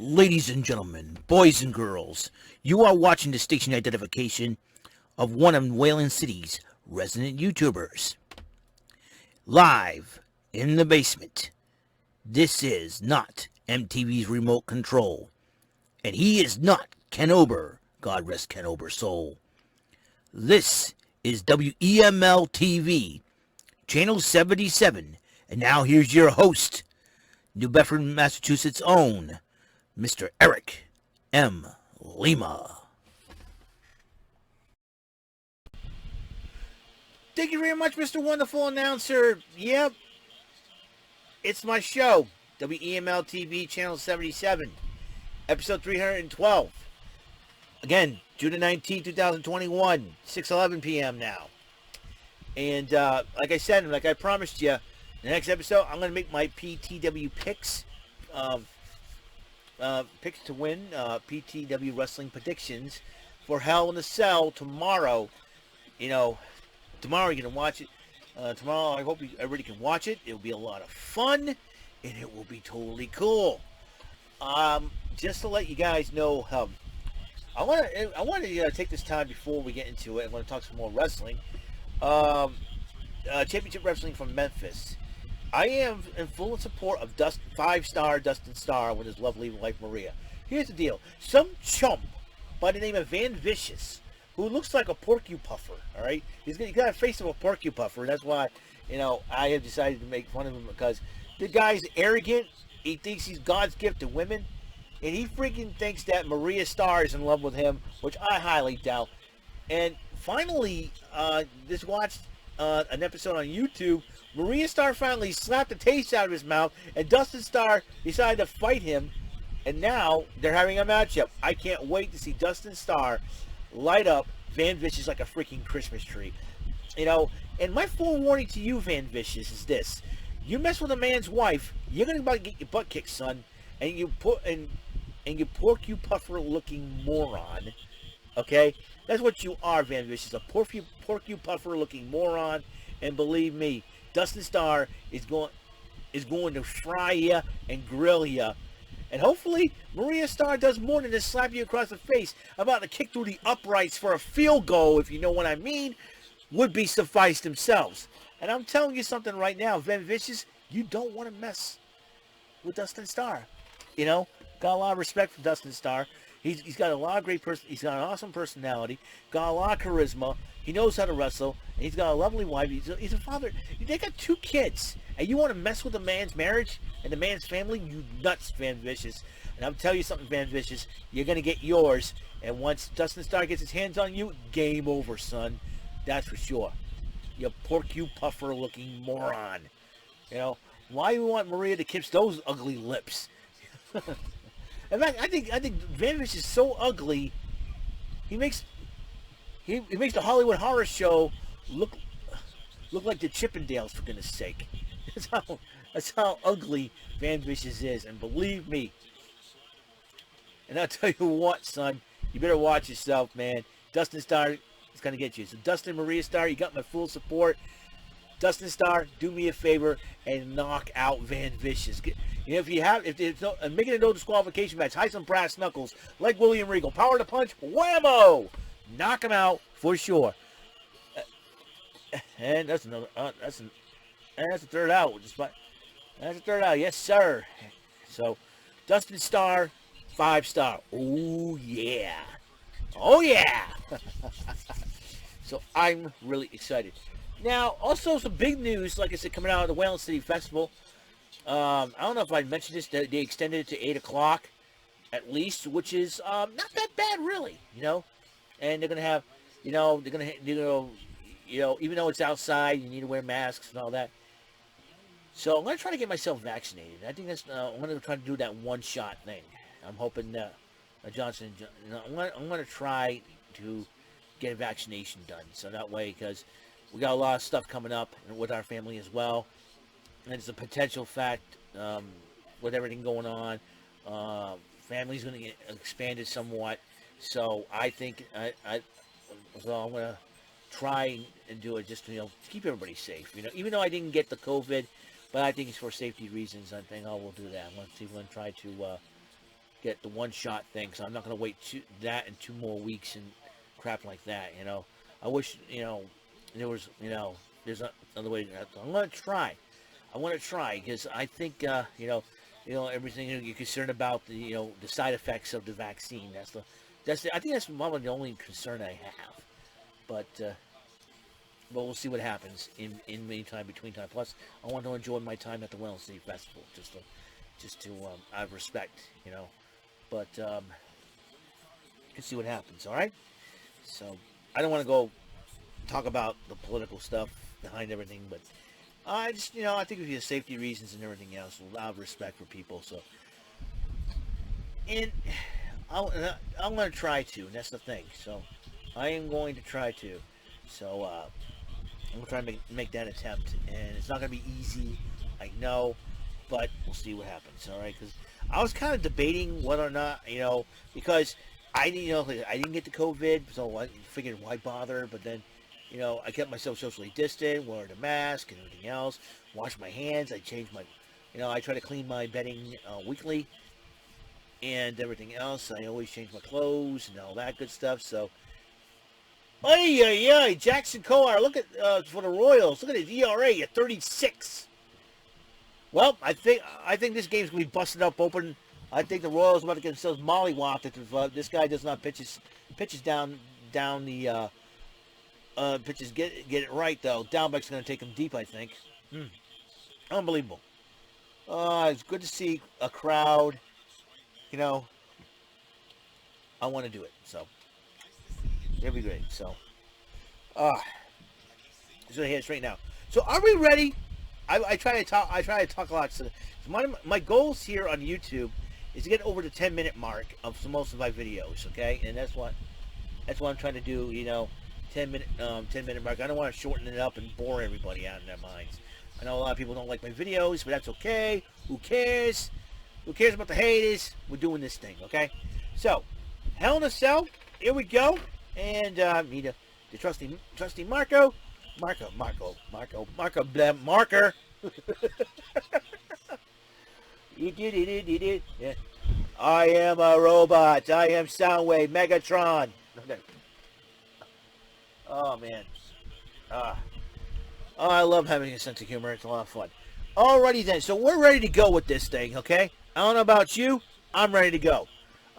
Ladies and gentlemen, boys and girls, you are watching the station identification of one of Wayland City's resident YouTubers. Live in the basement. This is not MTV's remote control. And he is not Ken Ober. God rest Ken Ober's soul. This is WEML-TV, Channel 77. And now here's your host, New Bedford, Massachusetts' own Mr. Eric M. Lima. Thank you very much, Mr. Wonderful Announcer. Yep, it's my show, WEML-TV, Channel 77, Episode 312. Again, June 19, 2021, 6:11 p.m. now. And like I said, and like I promised you, the next episode, I'm going to make my PTW picks. Picks to win, PTW wrestling predictions for Hell in a Cell tomorrow. You know, tomorrow you're going to watch it. Tomorrow I hope everybody can watch it. It'll be a lot of fun, and it will be totally cool. Just to let you guys know, I want to take this time before we get into it. I want to talk some more wrestling. Championship Wrestling from Memphis. I am in full support of 5-star Dustin Starr with his lovely wife Maria. Here's the deal. Some chump by the name of Van Vicious, who looks like a porcupuffer, all right? He's got a face of a porcupuffer. That's why, I have decided to make fun of him, because the guy's arrogant. He thinks he's God's gift to women. And he freaking thinks that Maria Starr is in love with him, which I highly doubt. And finally, just watched an episode on YouTube. Maria Starr finally slapped the taste out of his mouth, and Dustin Starr decided to fight him, and now they're having a matchup. I can't wait to see Dustin Starr light up Van Vicious like a freaking Christmas tree. And my forewarning to you, Van Vicious, is this: you mess with a man's wife, you're gonna about to get your butt kicked, son. And you porcupuffer-looking moron. Okay, that's what you are, Van Vicious, a porcupuffer-looking moron. And believe me, Dustin Starr is going to fry you and grill you. And hopefully, Maria Starr does more than just slap you across the face. About to kick through the uprights for a field goal, if you know what I mean, would be suffice themselves. And I'm telling you something right now, Van Vicious, you don't want to mess with Dustin Starr. Got a lot of respect for Dustin Starr. He's got a lot of great he's got an awesome personality, got a lot of charisma. He knows how to wrestle, and he's got a lovely wife. He's a father. They got 2 kids, and you want to mess with a man's marriage and the man's family? You nuts, Van Vicious. And I'm telling you something, Van Vicious, you're going to get yours. And once Dustin Starr gets his hands on you, game over, son. That's for sure. You porcupuffer-looking moron. Why do you want Maria to kiss those ugly lips? In fact, I think Van Vicious is so ugly, he makes the Hollywood Horror Show look like the Chippendales, for goodness sake. That's how ugly Van Vicious is, and believe me. And I'll tell you what, son, you better watch yourself, man. Dustin Starr is gonna get you. So Dustin, Maria Starr, you got my full support. Dustin Starr, do me a favor and knock out Van Vicious. If there's no, making a no disqualification match, hide some brass knuckles like William Regal. Power to punch, whammo! Knock him out for sure. And that's another. That's the third out. That's the third out. Yes, sir. So, Dustin Starr, 5-star. Oh yeah. Oh yeah. So I'm really excited. Now, also some big news, like I said, coming out of the Wayland City Festival. I don't know if I mentioned this. They extended it to 8 o'clock, at least, which is not that bad, really. And they're gonna have, even though it's outside, you need to wear masks and all that. So I'm gonna try to get myself vaccinated. I think I'm gonna try to do that one-shot thing. I'm hoping Johnson. I'm gonna try to get a vaccination done, so that way, because we got a lot of stuff coming up with our family as well. And it's a potential fact with everything going on. Family's going to get expanded somewhat. So I think I'm going to try and do it just to keep everybody safe. Even though I didn't get the COVID, but I think it's for safety reasons. I think I will do that. I'm going to try to get the one-shot thing, so I'm not going to wait that in 2 more weeks and crap like that, you know. I wish, you know, there was, you know, there's another way. I'm going to try. I want to try because I think, you know, everything you're concerned about, the, you know, the side effects of the vaccine. I think that's probably the only concern I have. But we'll see what happens in meantime, between time. Plus, I want to enjoy my time at the WEML-TV Festival, just to out of respect, you know. But let's see what happens. All right. So I don't want to go talk about the political stuff behind everything, but I just, you know, I think for safety reasons and everything else, out of respect for people. So, and I'm going to try to, and that's the thing. So I am going to try to. So I'm going to try to make that attempt, and it's not going to be easy, I know, but we'll see what happens. All right, because I was kind of debating whether or not, you know, because I didn't get the COVID, so I figured why bother. But then, you know, I kept myself socially distant, wearing a mask and everything else, wash my hands. I changed my, you know, I try to clean my bedding weekly and everything else. I always change my clothes and all that good stuff. So, Jackson Coar, look at for the Royals. Look at his ERA at 36. Well, I think this game's gonna be busted up open. I think the Royals are about to get themselves mollywopped if this guy does not pitches down the pitches get it right though. Downbeck's gonna take him deep, I think. Unbelievable. It's good to see a crowd. You know, I want to do it, so it'll be great. So, just gonna hit it straight now. So, are we ready? I try to talk a lot. So my goals here on YouTube is to get over the 10-minute mark of most of my videos. Okay, and that's what I'm trying to do. You know, 10-minute mark. I don't want to shorten it up and bore everybody out in their minds. I know a lot of people don't like my videos, but that's okay. Who cares? Who cares about the haters? We're doing this thing, okay? So, Hell in a Cell. Here we go. And need the trusty Marco. Marker. You did. Yeah. I am a robot. I am Soundwave Megatron. Okay. Oh man. I love having a sense of humor. It's a lot of fun. Alrighty then. So we're ready to go with this thing, okay? I don't know about you. I'm ready to go.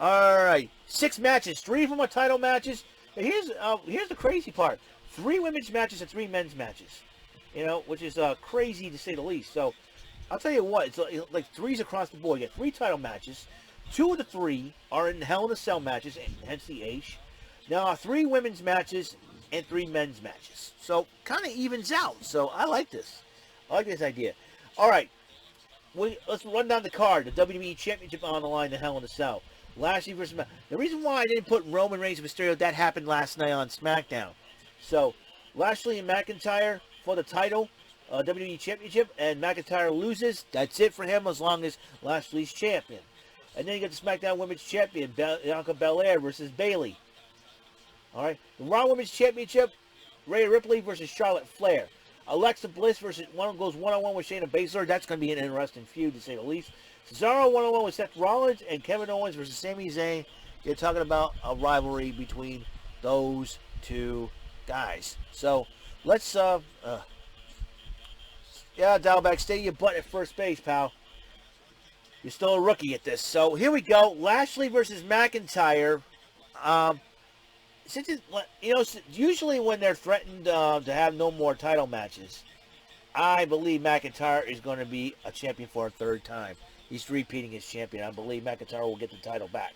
Alright. 6 matches. 3 of them are title matches. Here's the crazy part. 3 women's matches and 3 men's matches. You know, which is crazy to say the least. So, I'll tell you what. It's like 3s across the board. You get 3 title matches. 2 of the 3 are in Hell in a Cell matches, hence the H. Now, 3 women's matches and 3 men's matches. So, kind of evens out. So, I like this. I like this idea. Alright. Let's run down the card. The WWE Championship on the line, the Hell in a Cell. Lashley versus... The reason why I didn't put Roman Reigns and Mysterio, that happened last night on SmackDown. So, Lashley and McIntyre for the title, WWE Championship, and McIntyre loses. That's it for him as long as Lashley's champion. And then you get the SmackDown Women's Champion, Bianca Belair versus Bayley. Alright. The Raw Women's Championship, Rhea Ripley versus Charlotte Flair. Alexa Bliss versus goes one-on-one with Shayna Baszler. That's going to be an interesting feud, to say the least. Cesaro one-on-one with Seth Rollins, and Kevin Owens versus Sami Zayn. You're talking about a rivalry between those 2 guys. So, let's, Dialback, stay your butt at first base, pal. You're still a rookie at this. So, here we go. Lashley versus McIntyre. Since it, you know, usually when they're threatened to have no more title matches, I believe McIntyre is going to be a champion for a 3rd time. He's repeating his champion. I believe McIntyre will get the title back.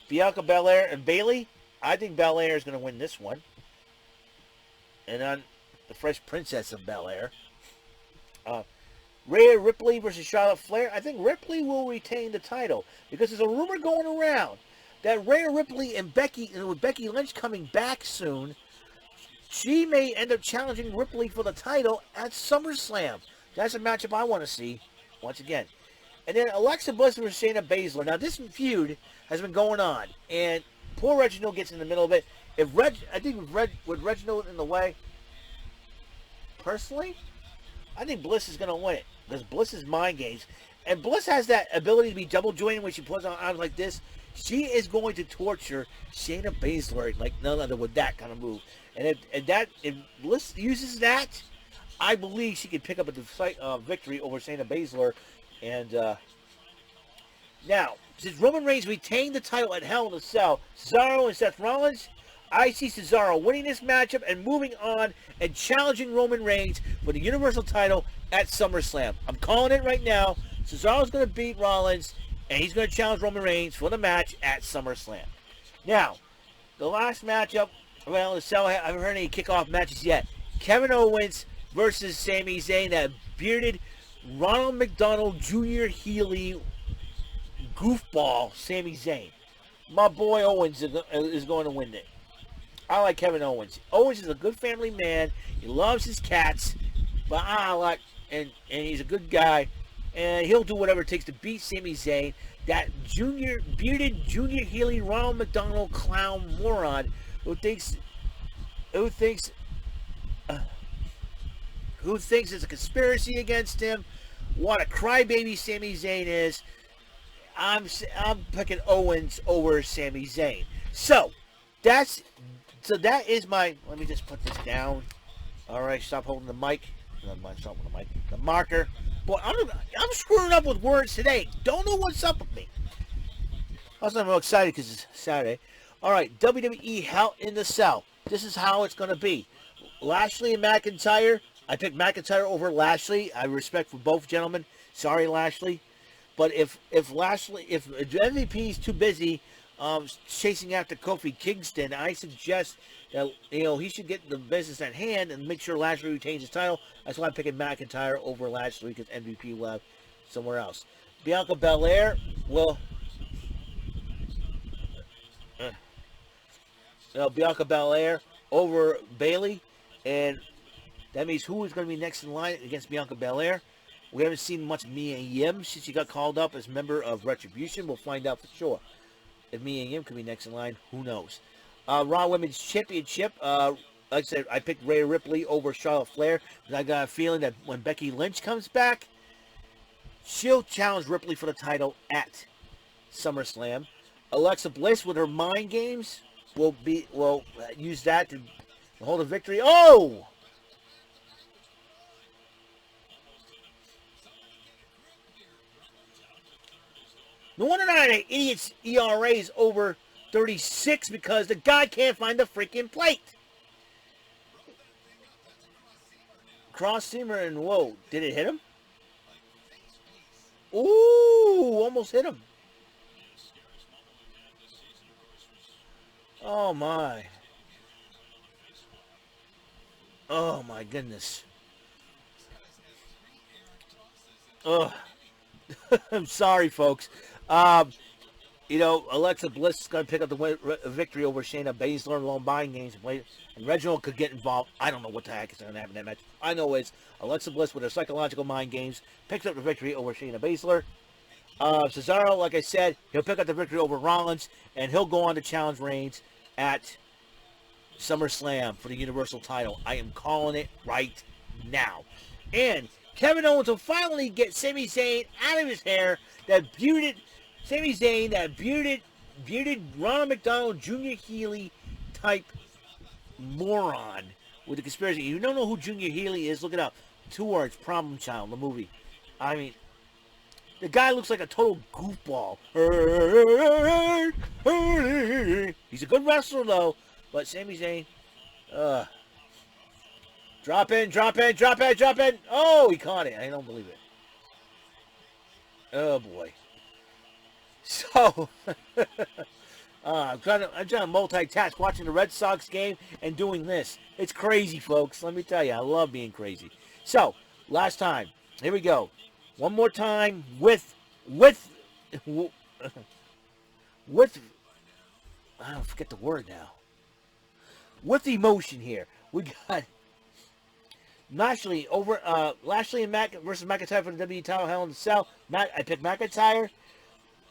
Bianca Belair and Bayley. I think Belair is going to win this one. And on the Fresh Princess of Bel-Air. Rhea Ripley versus Charlotte Flair. I think Ripley will retain the title because there's a rumor going around that Rhea Ripley and with Becky Lynch coming back soon, she may end up challenging Ripley for the title at SummerSlam. That's a matchup I want to see once again. And then Alexa Bliss versus Shayna Baszler. Now this feud has been going on, and poor Reginald gets in the middle of it. I think with Reginald in the way, personally, I think Bliss is going to win it because Bliss's mind games, and Bliss has that ability to be double jointed when she puts on arms like this. She is going to torture Shayna Baszler like none other with that kind of move. And if Bliss uses that, I believe she can pick up a victory over Shayna Baszler. And now, since Roman Reigns retained the title at Hell in a Cell, Cesaro and Seth Rollins, I see Cesaro winning this matchup and moving on and challenging Roman Reigns for the Universal title at SummerSlam. I'm calling it right now. Cesaro's going to beat Rollins, and he's going to challenge Roman Reigns for the match at SummerSlam. Now, the last matchup, well, the Cell, I haven't heard any kickoff matches yet. Kevin Owens versus Sami Zayn, that bearded Ronald McDonald Jr. Healy goofball Sami Zayn. My boy Owens is going to win it. I like Kevin Owens. Owens is a good family man. He loves his cats, but and he's a good guy, and he'll do whatever it takes to beat Sami Zayn, that bearded Junior Healy Ronald McDonald clown moron who thinks it's a conspiracy against him. What a crybaby Sami Zayn is. I'm picking Owens over Sami Zayn. So that is my. Let me just put this down. All right, stop holding the mic. The marker. Boy, I'm screwing up with words today. Don't know what's up with me. Also, I'm excited because it's Saturday. All right, WWE Hell in the Cell. This is how it's going to be. Lashley and McIntyre. I picked McIntyre over Lashley. I respect for both gentlemen. Sorry, Lashley. But if MVP is too busy chasing after Kofi Kingston, I suggest that he should get the business at hand and make sure Lashley retains his title. That's why I'm picking McIntyre over Lashley, because MVP will have somewhere else. Bianca Belair will. Bianca Belair over Bayley, and that means who is going to be next in line against Bianca Belair. We haven't seen much Mia Yim since she got called up as member of Retribution. We'll find out for sure. If Mia Yim could be next in line, who knows? Raw Women's Championship. Like I said, I picked Rhea Ripley over Charlotte Flair, because I got a feeling that when Becky Lynch comes back, she'll challenge Ripley for the title at SummerSlam. Alexa Bliss with her mind games will use that to hold a victory. Oh! No wonder not an idiot's ERA is over 36, because the guy can't find the freaking plate. Cross seamer, and whoa, did it hit him? Ooh, almost hit him. Oh my. Oh my goodness. Ugh. I'm sorry, folks. Alexa Bliss is going to pick up the victory over Shayna Baszler in long buying games. And Reginald could get involved. I don't know what the heck is going to happen in that match. I know it's Alexa Bliss with her psychological mind games picks up the victory over Shayna Baszler. Cesaro, like I said, he'll pick up the victory over Rollins, and he'll go on to challenge Reigns at SummerSlam for the Universal title. I am calling it right now. And Kevin Owens will finally get Sami Zayn out of his hair. That bearded Sami Zayn, that bearded Ronald McDonald Jr. Healy type moron with the conspiracy. You don't know who Junior Healy is? Look it up. 2 words, Problem Child, the movie. I mean, the guy looks like a total goofball. He's a good wrestler, though. But Sami Zayn, drop in. Oh, he caught it. I don't believe it. Oh, boy. So, I'm trying to multitask, watching the Red Sox game and doing this. It's crazy, folks. Let me tell you, I love being crazy. So, last time. Here we go. One more time with I don't forget the word now. With emotion here. We got Lashley and Mac versus McIntyre for the WWE title, Hell in the Cell. I picked McIntyre.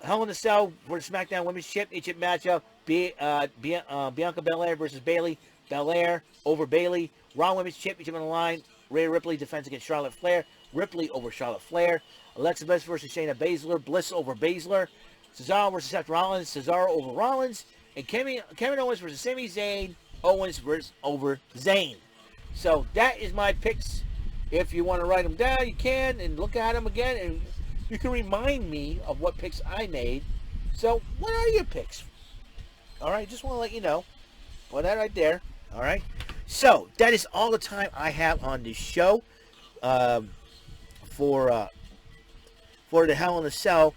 Hell in the Cell for the SmackDown Women's Championship matchup. Bianca Belair versus Bayley. Belair over Bayley. Raw Women's Championship on the line. Rhea Ripley defends against Charlotte Flair. Ripley over Charlotte Flair. Alexa Bliss versus Shayna Baszler. Bliss over Baszler. Cesaro versus Seth Rollins. Cesaro over Rollins. And Kevin Owens versus Sami Zayn. Owens versus over Zayn. So that is my picks. If you want to write them down, you can, and look at them again, and you can remind me of what picks I made. So what are your picks? All right, just want to let you know. Put that right there. All right. So that is all the time I have on this show for the Hell in a Cell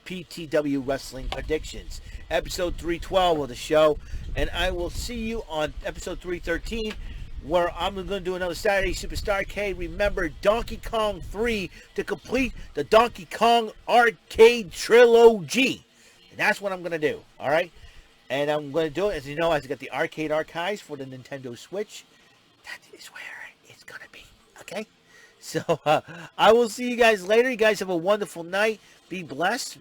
PTW Wrestling Predictions, episode 312 of the show, and I will see you on episode 313, where I'm going to do another Saturday Superstar Arcade. Remember, Donkey Kong 3 to complete the Donkey Kong Arcade Trilogy, and that's what I'm going to do. All right. And I'm going to do it, as you know, I've got the arcade archives for the Nintendo Switch. That is where it's going to be, okay? So, I will see you guys later. You guys have a wonderful night. Be blessed.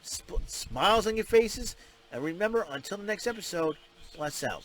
Smiles on your faces. And remember, until the next episode, bless out.